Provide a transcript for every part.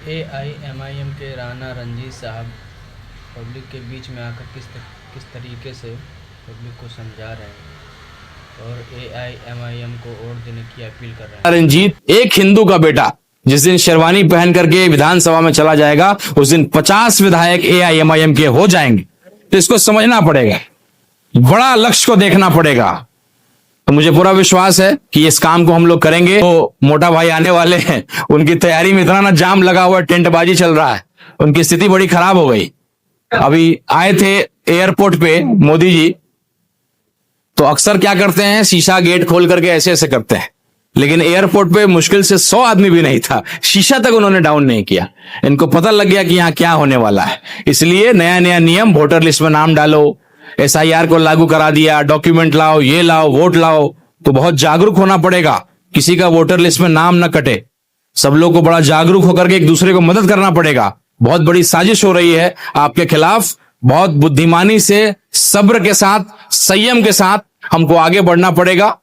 AIMIM के राणा रणजीत साहब public के बीच में आकर किस तरीके से पब्लिक को समझा रहे हैं और एआईएमआईएम को वोट देने की अपील कर रहे हैं। रंजीत एक हिंदू का बेटा जिस दिन शेरवानी पहन करके विधानसभा में चला जाएगा उस दिन 50 विधायक एआईएमआईएम के हो जाएंगे। तो इसको समझना पड़ेगा, बड़ा लक्ष्य को देखना पड़ेगा। तो मुझे पूरा विश्वास है कि इस काम को हम लोग करेंगे। तो मोटा भाई आने वाले हैं, उनकी तैयारी में इतना ना जाम लगा हुआ है, टेंटबाजी चल रहा है, उनकी स्थिति बड़ी खराब हो गई। अभी आए थे एयरपोर्ट पे मोदी जी, तो अक्सर क्या करते हैं, शीशा गेट खोल करके ऐसे ऐसे करते हैं, लेकिन एयरपोर्ट पे मुश्किल से 100 आदमी भी नहीं था, शीशा तक उन्होंने डाउन नहीं किया। इनको पता लग गया कि यहाँ क्या होने वाला है। इसलिए नया नया नियम, वोटर लिस्ट में नाम डालो, एसआईआर को लागू करा दिया, डॉक्यूमेंट लाओ, ये लाओ, वोट लाओ। तो बहुत जागरूक होना पड़ेगा, किसी का वोटर लिस्ट में नाम न कटे। सब लोग को बड़ा जागरूक होकर के एक दूसरे को मदद करना पड़ेगा। बहुत बड़ी साजिश हो रही है आपके खिलाफ। बहुत बुद्धिमानी से, सब्र के साथ, संयम के साथ हमको आगे बढ़ना पड़ेगा,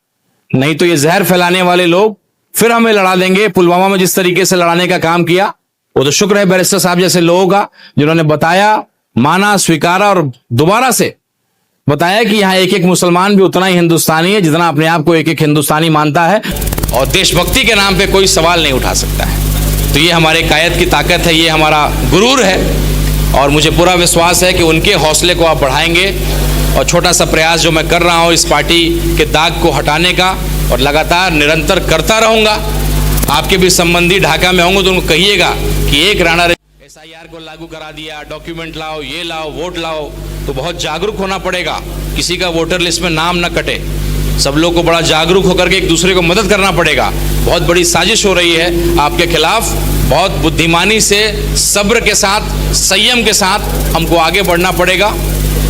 नहीं तो ये जहर फैलाने वाले लोग फिर हमें लड़ा देंगे। पुलवामा में जिस तरीके से लड़ाने का काम किया, वो तो शुक्र है बैरिस्टर साहब जैसे लोगों का, जिन्होंने बताया, माना, स्वीकारा और दोबारा से बताया कि यहां एक एक मुसलमान भी उतना ही हिंदुस्तानी है जितना अपने आप को एक एक हिंदुस्तानी मानता है, और देशभक्ति के नाम पे कोई सवाल नहीं उठा सकता है। तो ये हमारे कायद की ताकत है, ये हमारा गुरूर है, और मुझे पूरा विश्वास है कि उनके हौसले को आप बढ़ाएंगे। और छोटा सा प्रयास जो मैं कर रहा हूं इस पार्टी के दाग को हटाने का, और लगातार निरंतर करता रहूंगा। आपके भी संबंधी ढाका में होंगे तो उनको कहिएगा कि एक राणा एसआईआर को लागू करा दिया, डॉक्यूमेंट लाओ, ये लाओ, वोट लाओ। तो बहुत जागरूक होना पड़ेगा, किसी का वोटर लिस्ट में नाम न कटे। सब लोग को बड़ा जागरूक होकर के एक दूसरे को मदद करना पड़ेगा। बहुत बड़ी साजिश हो रही है आपके खिलाफ। बहुत बुद्धिमानी से, सब्र के साथ, संयम के साथ हमको आगे बढ़ना पड़ेगा,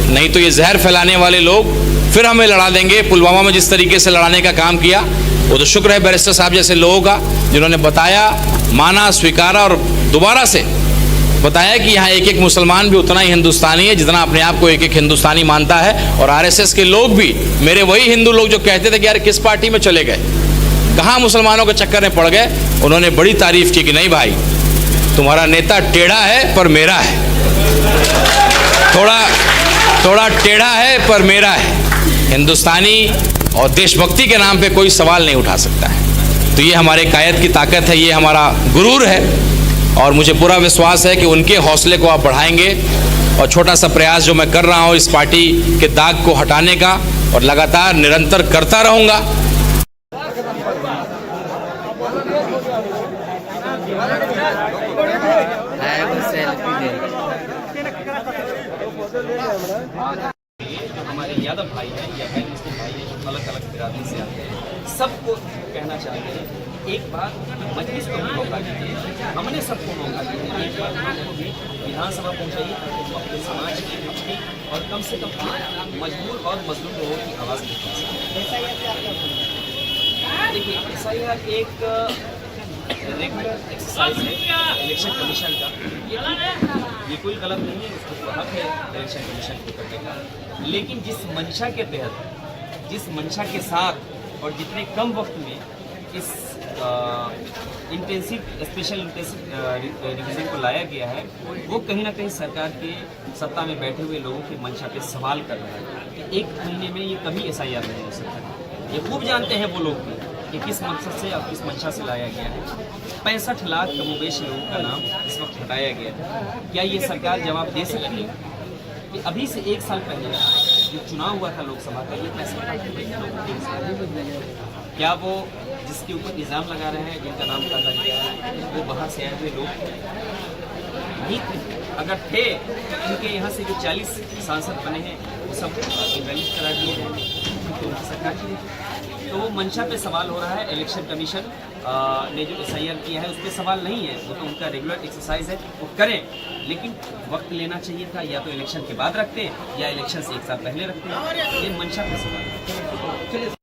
नहीं तो ये जहर फैलाने वाले लोग फिर हमें लड़ा देंगे। पुलवामा में जिस तरीके से लड़ाने का काम किया, वो तो शुक्र है बैरिस्टर साहब जैसे लोगों का, जिन्होंने बताया, माना, स्वीकारा और दोबारा से बताया कि यहाँ एक एक मुसलमान भी उतना ही हिंदुस्तानी है जितना अपने आप को एक एक हिंदुस्तानी मानता है। और आरएसएस के लोग भी, मेरे वही हिंदू लोग जो कहते थे कि यार किस पार्टी में चले गए, कहाँ मुसलमानों के चक्कर में पड़ गए, उन्होंने बड़ी तारीफ की कि नहीं भाई, तुम्हारा नेता टेढ़ा है पर मेरा है, थोड़ा टेढ़ा है पर मेरा है। हिंदुस्तानी और देशभक्ति के नाम पे कोई सवाल नहीं उठा सकता है। तो ये हमारे कायद की ताकत है, ये हमारा गुरूर है, और मुझे पूरा विश्वास है कि उनके हौसले को आप बढ़ाएंगे। और छोटा सा प्रयास जो मैं कर रहा हूं इस पार्टी के दाग को हटाने का, और लगातार निरंतर करता रहूंगा। हमारे यादव भाई हैं या गैर मुस्लिम भाई हैं जो अलग अलग बिरादरी से आते हैं, सबको कहना चाहते हैं, एक बार मजलिस को भी मौका दीजिए, हमने सबको मौका दिया, एक बार हमको भी विधानसभा पहुंचाइए ताकि वो अपने समाज की, अपनी और कम से कम मजबूर और मजलूम लोगों की आवाज़ निकाल सकें। देखिए, एसआईआर एक रेगुलर एक्सरसाइज है इलेक्शन कमीशन का, ये कोई गलत नहीं है, उसको हक है इलेक्शन कमीशन को करने का। लेकिन जिस मंशा के तहत, जिस मंशा के साथ और जितने कम वक्त में इस स्पेशल इंटेंसिव रिवीजन को लाया गया है, वो कहीं ना कहीं सरकार के सत्ता में बैठे हुए लोगों की मंशा पे सवाल कर रहा है कि एक महीने में ये कभी एसआईआर नहीं हो सकता। ये खूब जानते हैं वो लोग कि किस मकसद से और किस मंशा से लाया गया है। 65 लाख कमोबेश लोगों का नाम इस वक्त हटाया गया है। क्या ये सरकार जवाब दे सकती है कि अभी से 1 साल पहले जो चुनाव हुआ था लोकसभा का, ये 65 लाख, क्या वो जिसके ऊपर इल्ज़ाम लगा रहे हैं, जिनका नाम काटा गया है, वो बाहर से आए हुए लोग ही अगर थे तो इनके यहाँ से जो 40 सांसद बने हैं वो सब इनवैलिड करा दिए जाएंगे, तो उनकी सरकार की। तो वो मंशा पे सवाल हो रहा है। इलेक्शन कमीशन ने जो एसआईआर किया है उस पर सवाल नहीं है, वो तो उनका रेगुलर एक्सरसाइज है, वो करें, लेकिन वक्त लेना चाहिए था। या तो इलेक्शन के बाद रखते या इलेक्शन से 1 साल पहले रखते, ये मंशा पे सवाल है।